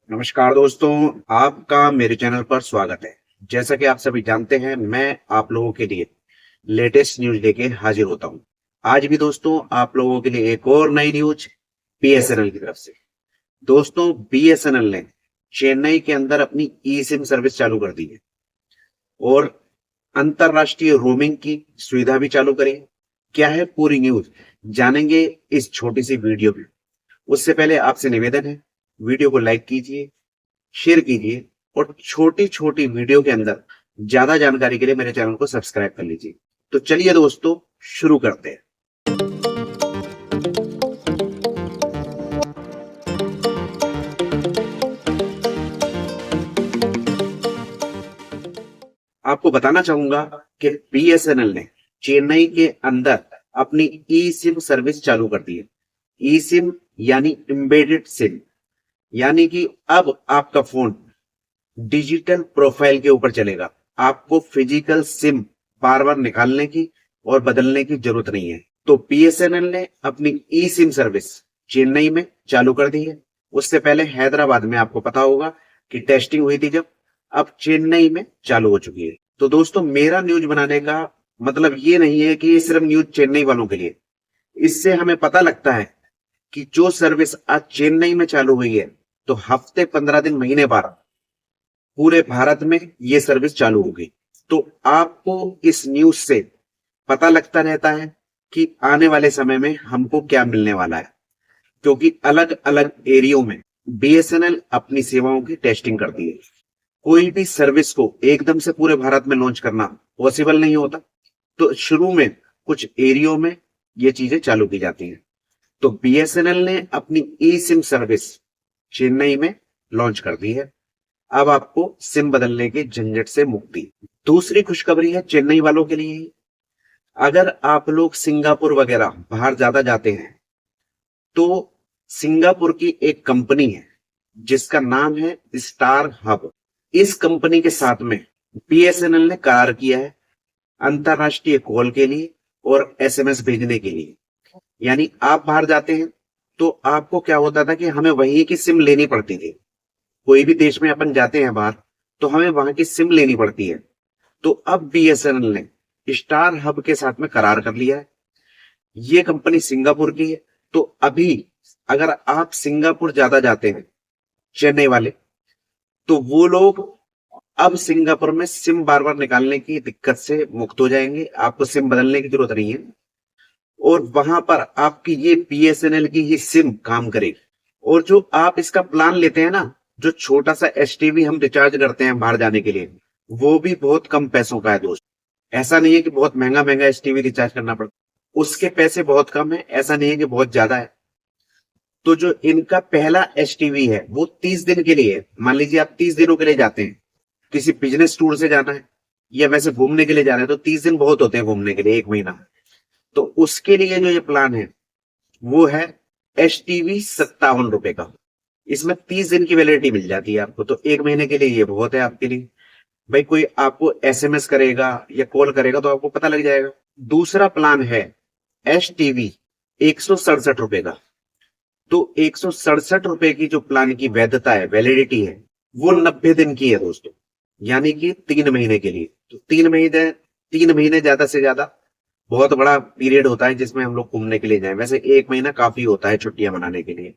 नमस्कार दोस्तों, आपका मेरे चैनल पर स्वागत है। जैसा कि आप सभी जानते हैं, मैं आप लोगों के लिए लेटेस्ट न्यूज लेके हाजिर होता हूं। आज भी दोस्तों आप लोगों के लिए एक और नई न्यूज बीएसएनएल की तरफ से। दोस्तों, बीएसएनएल ने चेन्नई के अंदर अपनी ई सिम सर्विस चालू कर दी है और अंतरराष्ट्रीय रोमिंग की सुविधा भी चालू करी है। क्या है पूरी न्यूज, जानेंगे इस छोटी सी वीडियो में। उससे पहले आपसे निवेदन है, वीडियो को लाइक कीजिए, शेयर कीजिए और छोटी छोटी वीडियो के अंदर ज्यादा जानकारी के लिए मेरे चैनल को सब्सक्राइब कर लीजिए। तो चलिए दोस्तों, शुरू करते हैं। आपको बताना चाहूंगा कि बीएसएनएल ने चेन्नई के अंदर अपनी ई सिम सर्विस चालू कर दी है। ई सिम यानी एम्बेडेड सिम, यानी कि अब आपका फोन डिजिटल प्रोफाइल के ऊपर चलेगा। आपको फिजिकल सिम बार बार निकालने की और बदलने की जरूरत नहीं है। तो बीएसएनएल ने अपनी ई सिम सर्विस चेन्नई में चालू कर दी है। उससे पहले हैदराबाद में आपको पता होगा कि टेस्टिंग हुई थी, जब अब चेन्नई में चालू हो चुकी है। तो दोस्तों, मेरा न्यूज बनाने का मतलब ये नहीं है कि ये सिर्फ न्यूज चेन्नई वालों के लिए। इससे हमें पता लगता है कि जो सर्विस आज चेन्नई में चालू हुई है, तो हफ्ते 15 दिन महीने बाद पूरे भारत में ये सर्विस चालू होगी। तो आपको इस न्यूज से पता लगता रहता है कि आने वाले समय में हमको क्या मिलने वाला है, क्योंकि अलग अलग एरियो में बीएसएनएल अपनी सेवाओं की टेस्टिंग करती है। कोई भी सर्विस को एकदम से पूरे भारत में लॉन्च करना पॉसिबल नहीं होता, तो शुरू में कुछ एरियो में ये चीजें चालू की जाती हैं। तो बीएसएनएल ने अपनी ई सिम सर्विस चेन्नई में लॉन्च कर दी है। अब आपको सिम बदलने के झंझट से मुक्ति। दूसरी खुशखबरी है चेन्नई वालों के लिए। अगर आप लोग सिंगापुर वगैरह बाहर ज्यादा जाते हैं, तो सिंगापुर की एक कंपनी है जिसका नाम है स्टार हब। इस कंपनी के साथ में बीएसएनएल ने करार किया है अंतरराष्ट्रीय कॉल के लिए और एसएमएस भेजने के लिए। यानी आप बाहर जाते हैं तो आपको क्या होता था कि हमें वहीं की सिम लेनी पड़ती थी। कोई भी देश में अपन जाते हैं बाहर, तो हमें वहां की सिम लेनी पड़ती है। तो अब बीएसएनएल ने स्टार हब के साथ में करार कर लिया है। ये कंपनी सिंगापुर की है। तो अभी अगर आप सिंगापुर ज्यादा जाते हैं, चेन्नई वाले, तो वो लोग अब सिंगापुर में सिम बार बार निकालने की दिक्कत से मुक्त हो जाएंगे। आपको सिम बदलने की जरूरत नहीं है और वहां पर आपकी ये बीएसएनएल की ही सिम काम करेगी। और जो आप इसका प्लान लेते हैं ना, जो छोटा सा एसटीवी हम रिचार्ज करते हैं बाहर जाने के लिए, वो भी बहुत कम पैसों का है दोस्त। ऐसा नहीं है कि बहुत महंगा महंगा एसटीवी रिचार्ज करना पड़ता, उसके पैसे बहुत कम है। ऐसा नहीं है कि बहुत ज्यादा है। तो जो इनका पहला एसटीवी है वो 30 दिन के लिए है। मान लीजिए आप 30 दिनों के लिए जाते हैं, किसी बिजनेस टूर से जाना है या वैसे घूमने के लिए जाना है, तो 30 दिन बहुत होते हैं घूमने के लिए, एक महीना। तो उसके लिए जो ये प्लान है वो है एसटीवी 57 रुपए का। इसमें 30 दिन की वैलिडिटी मिल जाती है आपको, तो एक महीने के लिए ये बहुत है आपके लिए। भाई कोई आपको एसएमएस करेगा या कॉल करेगा तो आपको पता लग जाएगा। दूसरा प्लान है एस टीवी 167 रुपए का। तो 167 रुपए की जो प्लान की वैधता है, वैलिडिटी है, वो 90 दिन की है दोस्तों, यानी कि 3 महीने के लिए। तो 3 महीने ज्यादा से ज्यादा बहुत बड़ा पीरियड होता है जिसमें हम लोग घूमने के लिए जाएं। वैसे एक महीना काफी होता है छुट्टियां मनाने के लिए,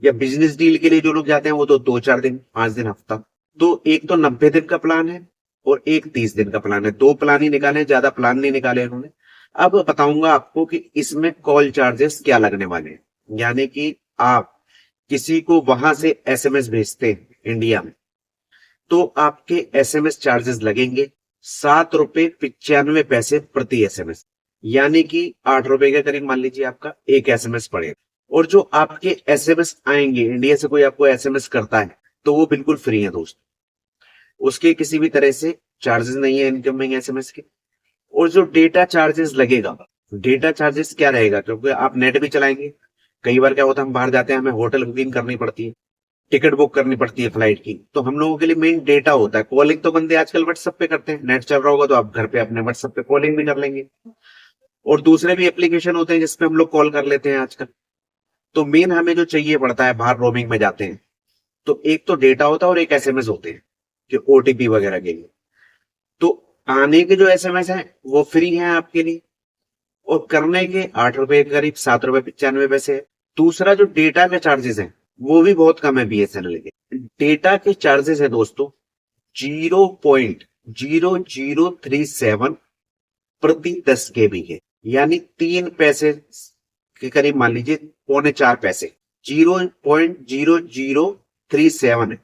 या बिजनेस डील के लिए जो लोग जाते हैं वो तो 2-4 दिन, 5 दिन, हफ्ता। तो एक तो 90 दिन का प्लान है और एक 30 दिन का प्लान है। दो प्लान ही निकाले, ज्यादा प्लान नहीं निकाले उन्होंने। अब बताऊंगा आपको कि इसमें कॉल चार्जेस क्या लगने वाले हैं। यानी कि आप किसी को वहां से एसएमएस भेजते हैं इंडिया में, तो आपके एसएमएस चार्जेस लगेंगे 7 रुपए 95 पैसे प्रति एसएमएस, यानी कि 8 रुपए के करीब मान लीजिए आपका एक एसएमएस पड़ेगा। और जो आपके एसएमएस आएंगे, इंडिया से कोई आपको एसएमएस करता है तो वो बिल्कुल फ्री है दोस्त, उसके किसी भी तरह से चार्जेस नहीं है इनकमिंग एसएमएस के। और जो डेटा चार्जेस लगेगा, डेटा चार्जेस क्या रहेगा, क्योंकि आप नेट भी चलाएंगे। कई बार क्या होता है, हम बाहर जाते हैं, हमें होटल बुकिंग करनी पड़ती है, टिकट बुक करनी पड़ती है फ्लाइट की, तो हम लोगों के लिए मेन डेटा होता है। कॉलिंग तो बंदे आजकल व्हाट्सएप पे करते हैं, नेट चल रहा होगा तो आप घर पे अपने व्हाट्सएप पे कॉलिंग भी कर लेंगे। और दूसरे भी एप्लीकेशन होते हैं जिसपे हम लोग कॉल कर लेते हैं आजकल। तो मेन हमें जो चाहिए पड़ता है बाहर रोमिंग में जाते हैं, तो एक तो डेटा होता है और एक एसएमएस होते हैं जो ओटीपी वगैरह के लिए। तो आने के जो एसएमएस हैं वो फ्री हैं आपके लिए, और करने के 8 रुपए के करीब, 7 रुपए 95 पैसे है। दूसरा जो डेटा के चार्जेस हैं वो भी बहुत कम है बीएसएनएल के। डेटा के चार्जेस है दोस्तों 0.0037 प्रति 10 KB के, यानी 3 पैसे के करीब, मान लीजिए 3.25 पैसे, 0.0037 है।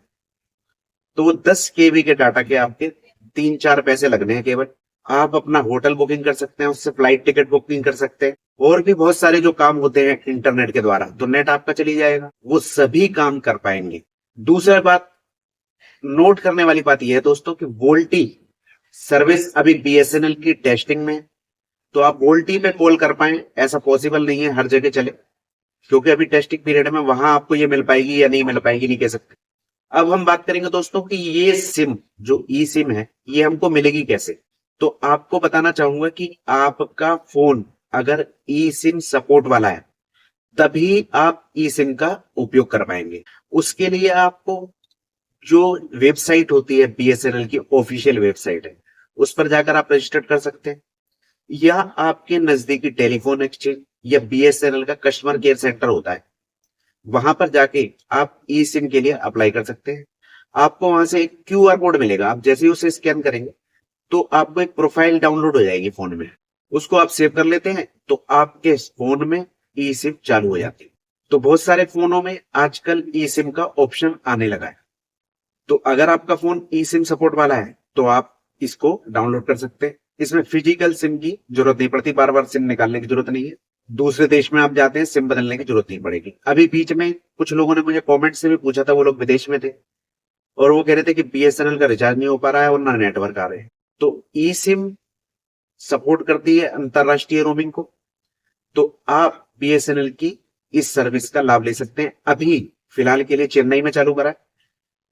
तो वो 10 KB के डाटा के आपके 3-4 पैसे लगने हैं केवल। आप अपना होटल बुकिंग कर सकते हैं, उससे फ्लाइट टिकट बुकिंग कर सकते हैं, और भी बहुत सारे जो काम होते हैं इंटरनेट के द्वारा, तो नेट आपका चली जाएगा, वो सभी काम कर पाएंगे। दूसरा बात, नोट करने वाली बात यह है दोस्तों कि वोल्टी सर्विस अभी बीएसएनएल की टेस्टिंग में, तो आप वोल्टी पे कॉल कर पाए ऐसा पॉसिबल नहीं है हर जगह चले, क्योंकि अभी टेस्टिंग पीरियड में वहां आपको ये मिल पाएगी या नहीं मिल पाएगी नहीं कह सकते। अब हम बात करेंगे दोस्तों कि ये सिम जो ई सिम है ये हमको मिलेगी कैसे। तो आपको बताना चाहूंगा कि आपका फोन अगर ई सिम सपोर्ट वाला है तभी आप ई सिम का उपयोग कर पाएंगे। उसके लिए आपको जो वेबसाइट होती है बीएसएनएल की ऑफिशियल वेबसाइट है, उस पर जाकर आप रजिस्टर कर सकते हैं, या आपके नजदीकी टेलीफोन एक्सचेंज या बीएसएनएल का कस्टमर केयर सेंटर होता है, वहां पर जाके आप ई सिम के लिए अप्लाई कर सकते हैं। आपको वहां से एक क्यूआर कोड मिलेगा, आप जैसे ही उसे स्कैन करेंगे तो आपको एक प्रोफाइल डाउनलोड हो जाएगी फोन में, उसको आप सेव कर लेते हैं तो आपके फोन में ई सिम चालू हो जाती है। तो बहुत सारे फोनों में आजकल ई सिम का ऑप्शन आने लगा है, तो अगर आपका फोन ई सिम सपोर्ट वाला है तो आप इसको डाउनलोड कर सकते हैं। इसमें फिजिकल सिम की जरूरत नहीं पड़ती, बार बार सिम निकालने की जरूरत नहीं है। दूसरे देश में आप जाते हैं सिम बदलने की जरूरत नहीं पड़ेगी। अभी बीच में कुछ लोगों ने मुझे कमेंट से भी पूछा था, वो लोग विदेश में थे और वो कह रहे थे कि बीएसएनएल का रिचार्ज नहीं हो पा रहा है और ना नेटवर्क आ रहे हैं। तो ई सिम सपोर्ट करती है अंतरराष्ट्रीय रोमिंग को, तो आप बीएसएनएल की इस सर्विस का लाभ ले सकते हैं। अभी फिलहाल के लिए चेन्नई में चालू करा है,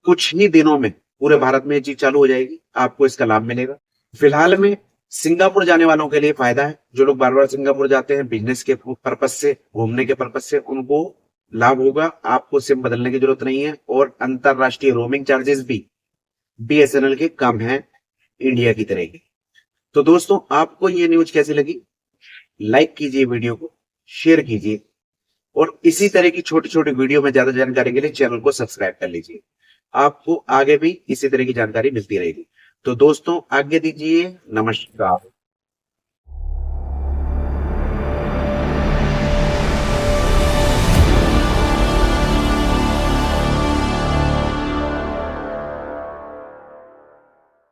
कुछ ही दिनों में पूरे भारत में ये चीज चालू हो जाएगी, आपको इसका लाभ मिलेगा। फिलहाल में सिंगापुर जाने वालों के लिए फायदा है, जो लोग बार बार सिंगापुर जाते हैं बिजनेस के पर्पज से, घूमने के पर्पज से, उनको लाभ होगा। आपको सिम बदलने की जरूरत नहीं है, और अंतरराष्ट्रीय रोमिंग चार्जेस भी बीएसएनएल के कम है इंडिया की तरह की। तो दोस्तों, आपको ये न्यूज कैसी लगी, लाइक कीजिए, वीडियो को शेयर कीजिए, और इसी तरह की छोटी छोटी वीडियो में ज्यादा जानकारी के लिए चैनल को सब्सक्राइब कर लीजिए। आपको आगे भी इसी तरह की जानकारी मिलती रहेगी। तो दोस्तों, आगे दीजिए, नमस्कार।